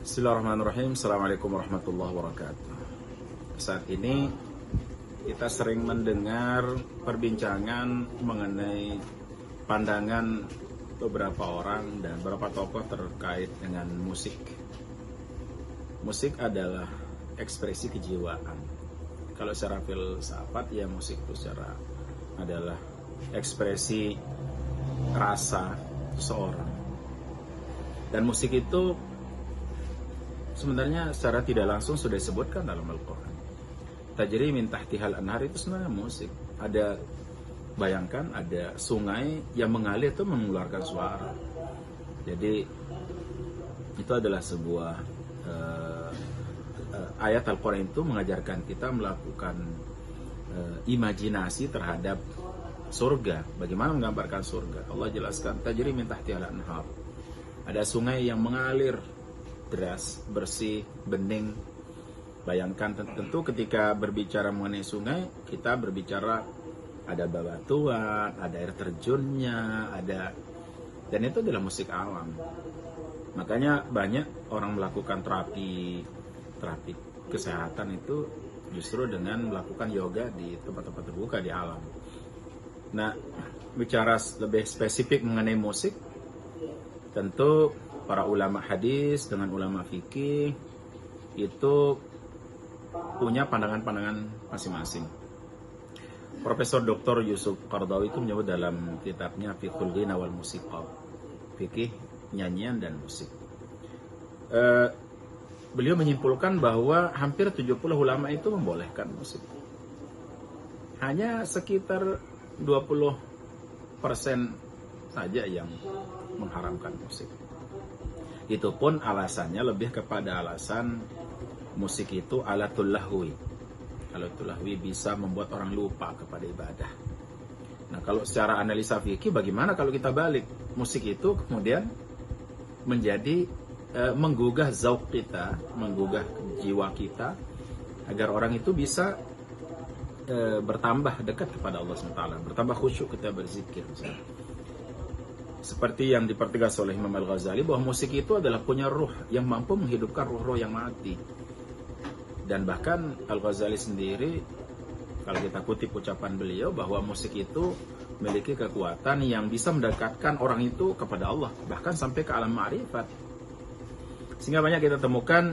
Bismillahirrahmanirrahim. Assalamualaikum warahmatullahi wabarakatuh. Saat ini kita sering mendengar perbincangan mengenai pandangan beberapa orang dan beberapa tokoh terkait dengan musik. Musik adalah ekspresi kejiwaan. Kalau secara filsafat ya musik itu secara adalah ekspresi rasa seseorang. Dan musik itu sebenarnya secara tidak langsung sudah disebutkan dalam Al-Quran. Tajri min tahtihal anhar itu sebenarnya musik. Bayangkan ada sungai yang mengalir itu mengeluarkan suara. Jadi itu adalah sebuah ayat Al-Quran itu mengajarkan kita melakukan imajinasi terhadap surga. Bagaimana menggambarkan surga? Allah jelaskan tajri min tahtihal anhar. Ada sungai yang mengalir deras, bersih, bening. Bayangkan tentu ketika berbicara mengenai sungai, kita berbicara ada bebatuan, ada air terjunnya, dan itu adalah musik alam. Makanya banyak orang melakukan terapi kesehatan itu justru dengan melakukan yoga di tempat-tempat terbuka di alam. Nah, bicara lebih spesifik mengenai musik, tentu para ulama hadis dengan ulama fikih itu punya pandangan-pandangan masing-masing. Profesor Dr. Yusuf Qaradawi itu menyebut dalam kitabnya Fiqhul Ghina wal Musiqa, fikih nyanyian dan musik. Beliau menyimpulkan bahwa hampir 70 ulama itu membolehkan musik. Hanya sekitar 20% saja yang mengharamkan musik. Itu pun alasannya lebih kepada alasan musik itu alatul lahwi. Alatul lahwi bisa membuat orang lupa kepada ibadah. Nah, kalau secara analisa fikih, bagaimana kalau kita balik? Musik itu kemudian menjadi menggugah zauq kita, menggugah jiwa kita, agar orang itu bisa bertambah dekat kepada Allah SWT, bertambah khusyuk ketika berzikir misalnya. Seperti yang dipertegas oleh Imam Al-Ghazali bahwa musik itu adalah punya ruh yang mampu menghidupkan ruh-ruh yang mati. Dan bahkan Al-Ghazali sendiri, kalau kita kutip ucapan beliau, bahwa musik itu memiliki kekuatan yang bisa mendekatkan orang itu kepada Allah, bahkan sampai ke alam ma'rifat. Sehingga banyak kita temukan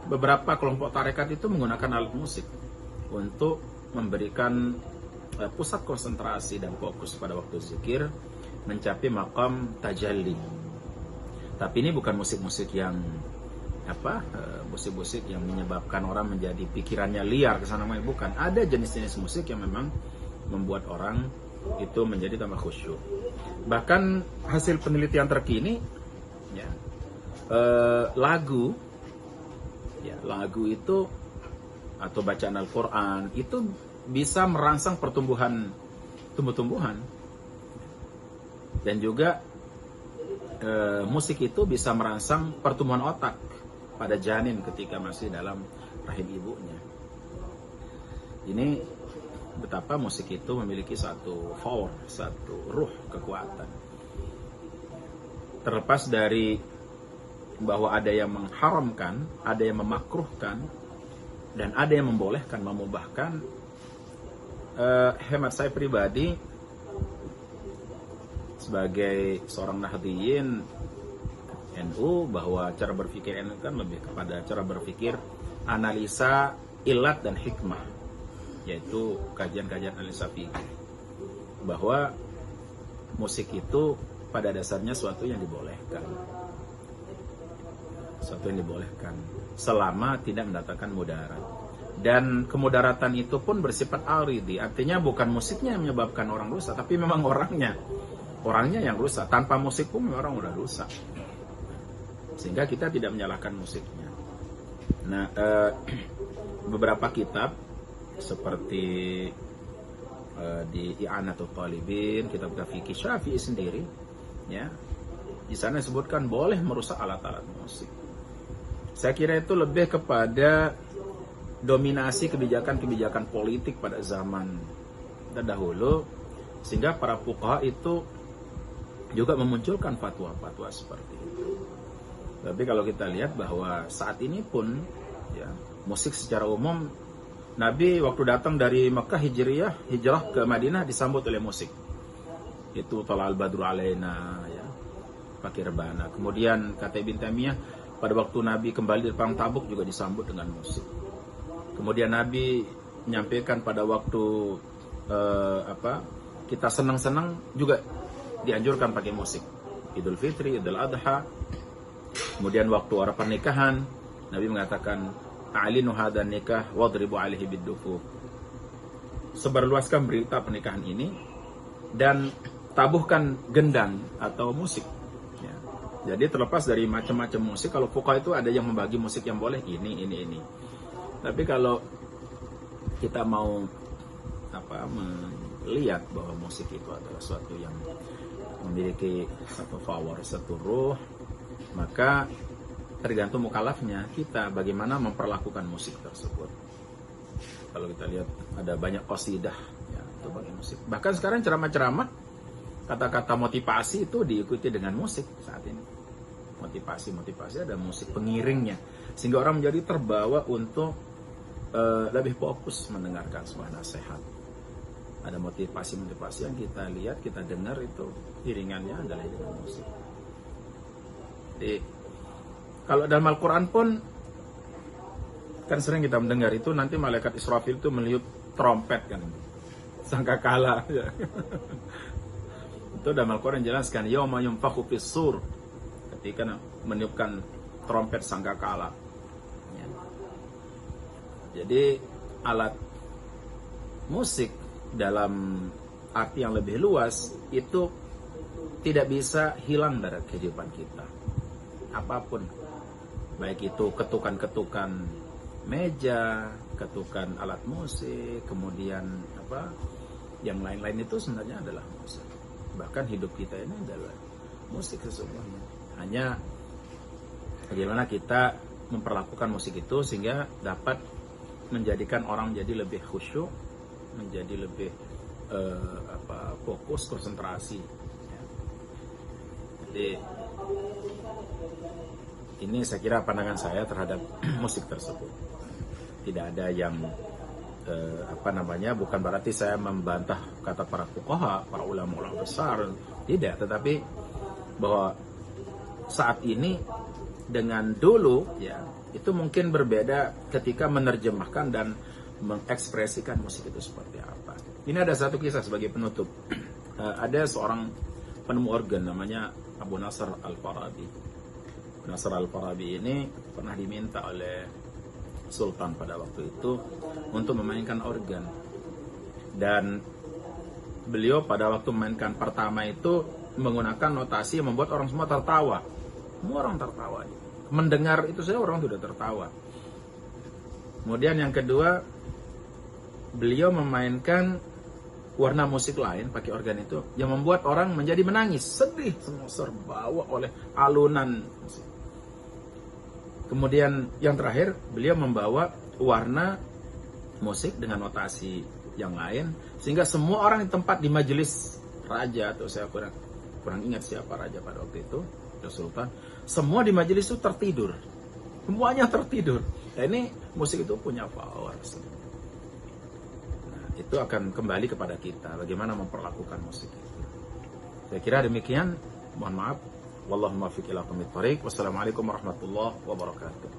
beberapa kelompok tarekat itu menggunakan alat musik untuk memberikan pusat konsentrasi dan fokus pada waktu zikir, mencapai maqam tajalli. Tapi ini bukan musik-musik yang musik-musik yang menyebabkan orang menjadi pikirannya liar ke sana, bukan. Ada jenis-jenis musik yang memang membuat orang itu menjadi tambah khusyuk. Bahkan hasil penelitian terkini ya, lagu itu atau bacaan Al-Quran itu bisa merangsang pertumbuhan tumbuh-tumbuhan, dan juga musik itu bisa merangsang pertumbuhan otak pada janin ketika masih dalam rahim ibunya. Ini betapa musik itu memiliki satu power, satu ruh kekuatan. Terlepas dari bahwa ada yang mengharamkan, ada yang memakruhkan, dan ada yang membolehkan, memubahkan, hemat saya pribadi sebagai seorang Nahdliyin NU, bahwa cara berpikir NU kan lebih kepada cara berpikir analisa ilat dan hikmah, yaitu kajian-kajian analisa fikih, bahwa musik itu pada dasarnya suatu yang dibolehkan, selama tidak mendatangkan mudarat. Dan kemudaratan itu pun bersifat aridi, artinya bukan musiknya yang menyebabkan orang rusak, tapi memang orangnya yang rusak. Tanpa musik pun memang orang udah rusak, sehingga kita tidak menyalahkan musiknya. Nah, beberapa kitab seperti di I'anatul Talibin, kitab fikih Syafi'i sendiri, ya, di sana disebutkan boleh merusak alat-alat musik. Saya kira itu lebih kepada dominasi kebijakan-kebijakan politik pada zaman terdahulu, sehingga para fuqaha itu juga memunculkan fatwa-fatwa seperti itu. Tapi kalau kita lihat bahwa saat ini pun ya, musik secara umum, Nabi waktu datang dari Mekah hijrah ke Madinah disambut oleh musik. Itu Thala'al Badru Alaina ya, pakai rebana. Kemudian kata Ibn Taimiyah, pada waktu Nabi kembali dari perang Tabuk juga disambut dengan musik. Kemudian Nabi menyampaikan pada waktu kita senang-senang juga dianjurkan pakai musik. Idul Fitri, Idul Adha. Kemudian waktu orang pernikahan, Nabi mengatakan, "A'linu hadan nikah wadribu alaihi bid-dufuf." Sebarluaskan berita pernikahan ini dan tabuhkan gendang atau musik. Ya. Jadi terlepas dari macam-macam musik, kalau fuqaha itu ada yang membagi musik yang boleh ini. Tapi kalau kita mau melihat bahwa musik itu adalah suatu yang memiliki satu power, satu ruh, maka tergantung mukalafnya kita bagaimana memperlakukan musik tersebut. Kalau kita lihat ada banyak qasidah ya, itu bagi musik. Bahkan sekarang ceramah-ceramah kata-kata motivasi itu diikuti dengan musik saat ini. Motivasi ada musik pengiringnya sehingga orang menjadi terbawa untuk lebih fokus mendengarkan sebuah nasihat. Ada motivasi yang kita lihat, kita dengar itu iringannya adalah dengan musik. Jadi kalau dalam Al-Quran pun kan sering kita mendengar itu nanti malaikat Israfil itu meniup trompet kan, sangkakala. Ya. Itu dalam Al-Quran jelaskan yauma yunfakhu fis-sur, ketika meniupkan trompet sangkakala. Ya. Jadi alat musik dalam arti yang lebih luas itu tidak bisa hilang dari kehidupan kita. Apapun, baik itu ketukan-ketukan meja, ketukan alat musik, kemudian yang lain-lain itu sebenarnya adalah musik. Bahkan hidup kita ini adalah musik sesungguhnya. Hanya bagaimana kita memperlakukan musik itu sehingga dapat menjadikan orang menjadi lebih khusyuk, menjadi lebih fokus, konsentrasi. Ya. Jadi ini saya kira pandangan saya terhadap musik tersebut. Tidak ada yang bukan berarti saya membantah kata para fuqaha, para ulama-ulama besar, tidak, tetapi bahwa saat ini dengan dulu ya itu mungkin berbeda ketika menerjemahkan dan mengekspresikan musik itu seperti apa. Ini ada satu kisah sebagai penutup. Ada seorang penemu organ namanya Abu Nasr Al-Farabi. Abu Nasr Al-Farabi ini pernah diminta oleh Sultan pada waktu itu untuk memainkan organ. Dan beliau pada waktu memainkan pertama itu menggunakan notasi yang membuat orang semua tertawa. Semua orang tertawa. Mendengar itu saja orang sudah tertawa. Kemudian yang kedua, beliau memainkan warna musik lain pakai organ itu yang membuat orang menjadi menangis, sedih, semua terbawa oleh alunan musik. Kemudian yang terakhir, beliau membawa warna musik dengan notasi yang lain sehingga semua orang di tempat di majelis raja, atau saya kurang ingat siapa raja pada waktu itu, Sultan, semua di majelis itu tertidur. Semuanya tertidur. Nah, ini musik itu punya power. Nah, itu akan kembali kepada kita bagaimana memperlakukan musik itu. Saya kira demikian. Mohon maaf. Wallahu muwaffiq ila aqwamit thoriq. Wassalamualaikum warahmatullahi wabarakatuh.